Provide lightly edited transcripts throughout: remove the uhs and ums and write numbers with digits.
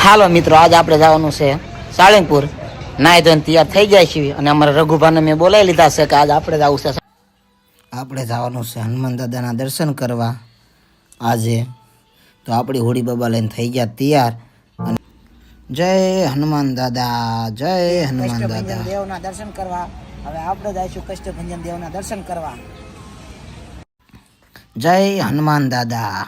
હાલો મિત્રો, આજ આપણે જવાનું છે સાળંગપુર. નાઈ ધોઈને તૈયાર થઈ જાય છે અને અમારા રઘુભાને મેં બોલાવી લીધા છે કે આજ આપણે જવું છે. આપણે જવાનું છે હનુમાન દાદાના દર્શન કરવા આજે. તો આપણી હોળી બાબા લઈને થઈ ગયા તૈયાર. અને જય હનુમાન દાદા, જય હનુમાન દાદા. દેવના દર્શન કરવા હવે આપણે જઈશું કષ્ટભંજન દેવના દર્શન કરવા. જય હનુમાન દાદા.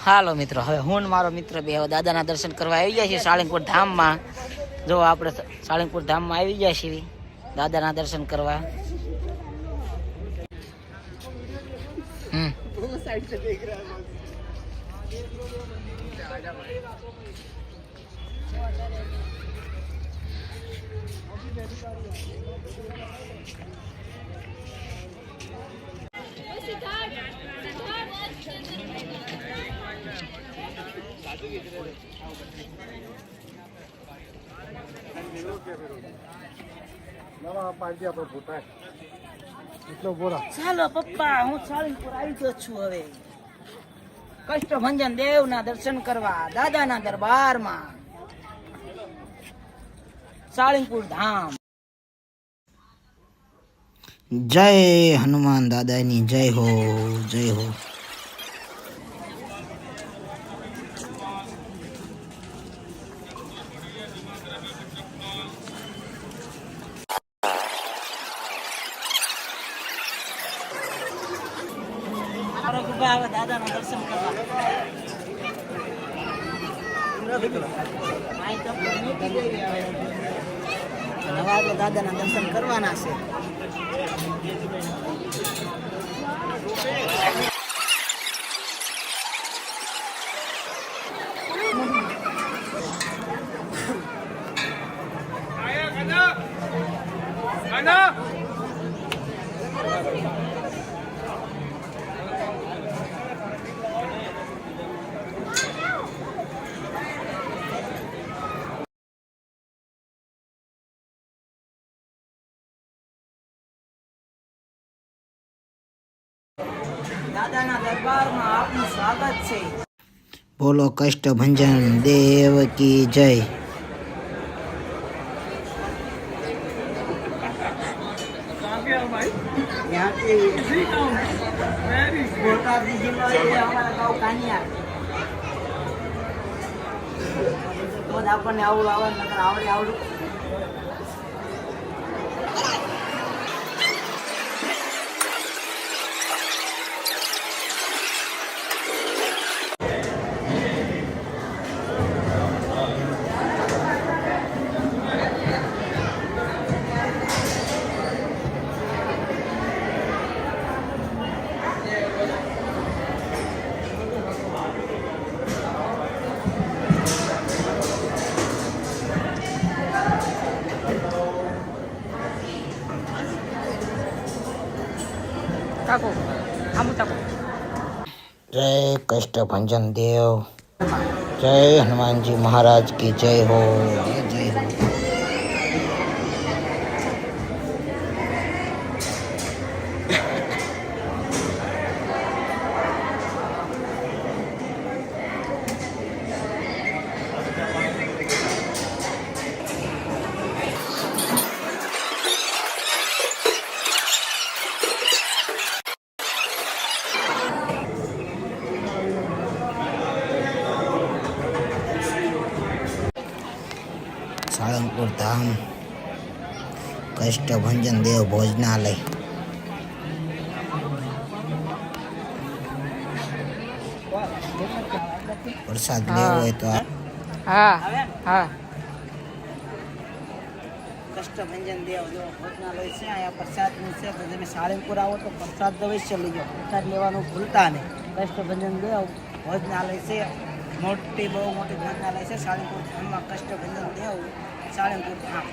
હાલો મિત્રો, હવે હું મારો મિત્ર બે દાદાના દર્શન કરવા આવી જાય છે સાળંગપુર ધામમાં. જો આપણે સાળંગપુર ધામમાં આવી જાય છીએ દાદાના દર્શન કરવા. ચાલો પપ્પા, હું સાળંગપુર આવી ગયો છું. હવે કષ્ટભંજન દેવના દર્શન કરવા દાદાના દરબારમાં સાળંગપુર ધામ. જય હનુમાન દાદાની જય હો, જય હો. દાદાના દર્શન કરવા દાદાના દર્શન કરવાના છે. દાદાના દરબારમાં આપનું સ્વાગત છે. બોલો કષ્ટભંજન દેવ કી જય. આપણને આવું આવડે. જય કષ્ટભંજન દેવ, જય હનુમાનજી મહારાજ की जय हो, जय हो. સાળંગપુર ધામ કષ્ટભંજન દેવ ભોજનાલય. પ્રસાદ લેવો હોય તો કષ્ટભંજન દેવ જો ભોજનાલય છે. અહીંયા પ્રસાદ છે. તમે સાળંગપુર આવો તો પ્રસાદ અવશ્ય લેજો. પ્રસાદ લેવાનું ભૂલતા નહીં. કષ્ટભંજન દેવ ભોજનાલય છે. બહુ મોટી ભોજનાલય છે સાળંગપુર ધામમાં. કષ્ટભંજન દેવ સાળંગપુર ધામ.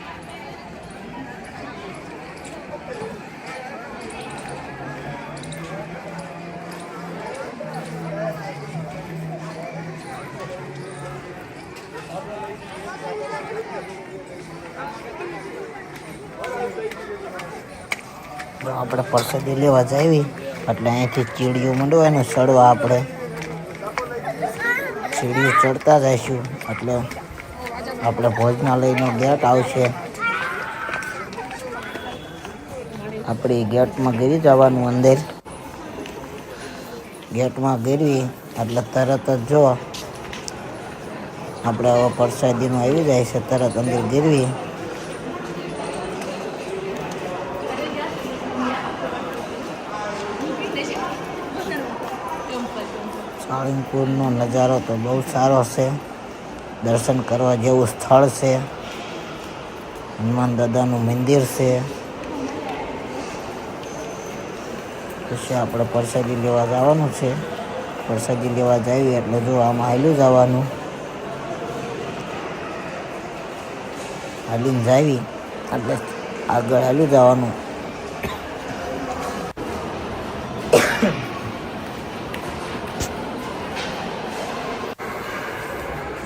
આપણે પ્રસાદી લેવા જાવી એટલે અહીંથી ચીડિયું મંડવાનું ચડવા. આપણે સીડીઓ ચડતા જઈશું એટલે આપણે ભોજનાલયનો ગેટ આવશે. આપણે ગેટમાં ગીરી જવાનું. અંદર ગેટમાં ગીરવી એટલે તરત જ જો આપણે હવે પ્રસાદીનું આવી જાય છે. તરત અંદર ગીરવી સાળંગપુરનો નજારો તો બહુ સારો છે. દર્શન કરવા જેવું સ્થળ છે. હનુમાન દાદાનું મંદિર છે. પછી આપણે પ્રસાદી લેવા જવાનું છે. પ્રસાદી લેવા જઈએ એટલે જો આમાં હાલ્યું જવાનું. હાલીને જાવી એટલે આગળ હાલ્યું જવાનું.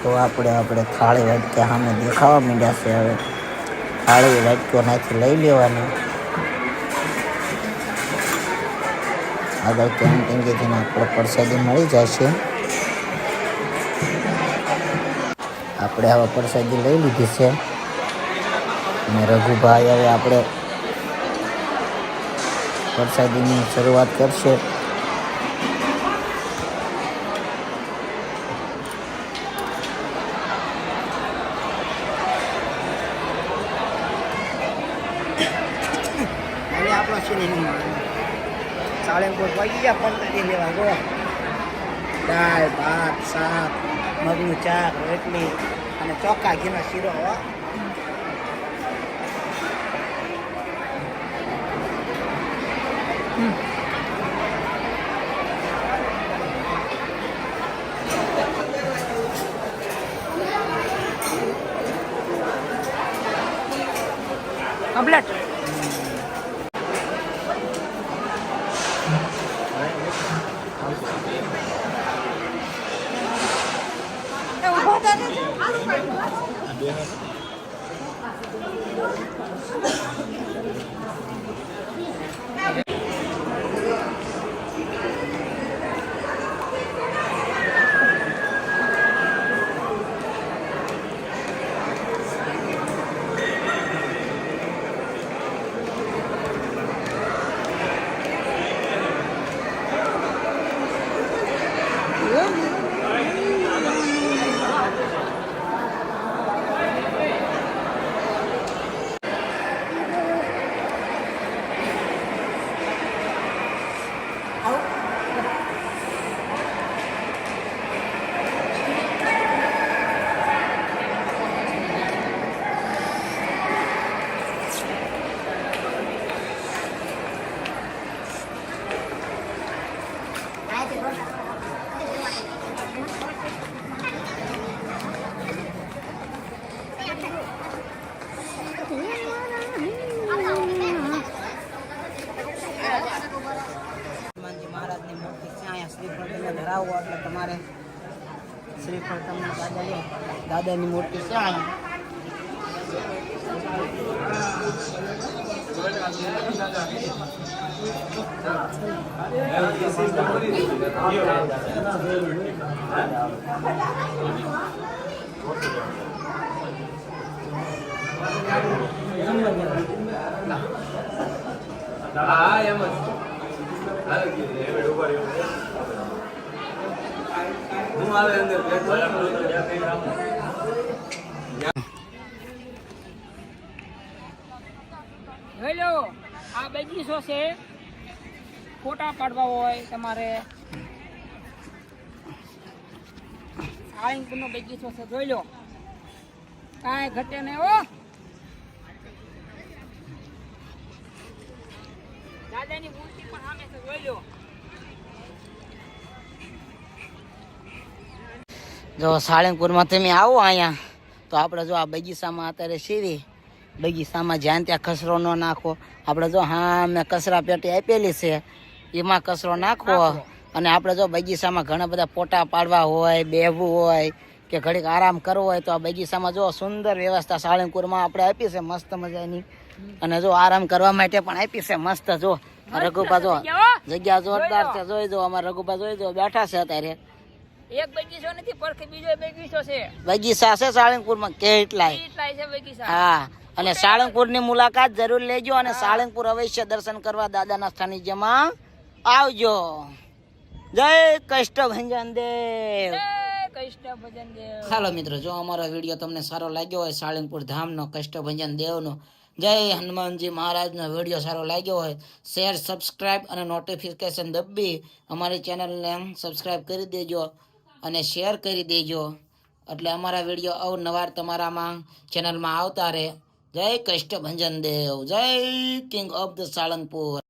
તો આપણે થાળી વાટક્યા સામે દેખાવા માંડ્યા છે. હવે થાળી વાટક્યો નાથી લઈ લેવાની. આગળ કેન્ટીનથી આપણે પ્રસાદી મળી જશે. આપણે હવે પ્રસાદી લઈ લીધી છે અને રઘુભાઈ હવે આપણે પ્રસાદીની શરૂઆત કરશે. સાળંગપુર પડી ગયા પ્રસાદી લેવા. જો દાળ ભાત શાક મગનું ચાક રોટલી અને ચોખ્ખા ઘીનો શીરો. કમ્પ્લીટ. ધરાવો એટલે તમારે શ્રીફળ તમને દાદાની મૂર્તિ છે અહીંયા. હેલો, આ બગીચો છે. ફોટા પાડવા હોય તમારે સાળંગપુરનો બગીચો છે. જોઈ લો, કાંઈ ઘટે નહીં. હો દાદાની મૂર્તિ પણ સામે છે. જોઈ લો. જો સાળંગપુરમાં તમે આવો અહીંયા તો આપણે જો આ બગીચામાં અત્યારે સીવી બગીચામાં જ્યાં ત્યાં કચરો ન નાખો. આપણે જો હા મેં કચરા પેટી આપેલી છે એમાં કચરો નાખવો. અને આપણે જો બગીચામાં ઘણા બધા ફોટા પાડવા હોય, બેહવું હોય કે ઘડીક આરામ કરવો હોય તો આ બગીચામાં જો સુંદર વ્યવસ્થા સાળંગપુરમાં આપણે આપી છે મસ્ત મજાની. અને જો આરામ કરવા માટે પણ આપી છે મસ્ત. જો રઘુબા જો જગ્યા જોરદાર છે. જોઈ જો અમારા રઘુબા જોઈ જો બેઠા છે અત્યારે. એક બગીચો નથી પરખે બીજો બગીચો છે. બગીચા છે સાળંગપુરમાં કેટલાય. કેટલાય છે બગીચા. હા, અને સાળંગપુરની મુલાકાત જરૂર લેજો અને સાળંગપુર અવશ્ય દર્શન કરવા દાદાના સાનિધ્યમાં આવજો. જય કષ્ટભંજન દેવ. જય કૃષ્ણ ભજન દેવ. હાલો મિત્રો, જો અમારો વિડીયો તમને સારો લાગ્યો હોય સાળંગપુર ધામનો કષ્ટભંજન દેવનો જય હનુમાનજી મહારાજનો વિડીયો સારો લાગ્યો હોય, શેર, સબસ્ક્રાઇબ અને નોટિફિકેશન દબી અમારી ચેનલને સબસ્ક્રાઇબ કરી દેજો અને શેર કરી દેજો, એટલે અમારા વિડીયો અવનવાર તમારામાં ચેનલમાં આવતા રહે. જય કષ્ટભંજન દેવ. જય કિંગ ઓફ ધ સાળંગપુર.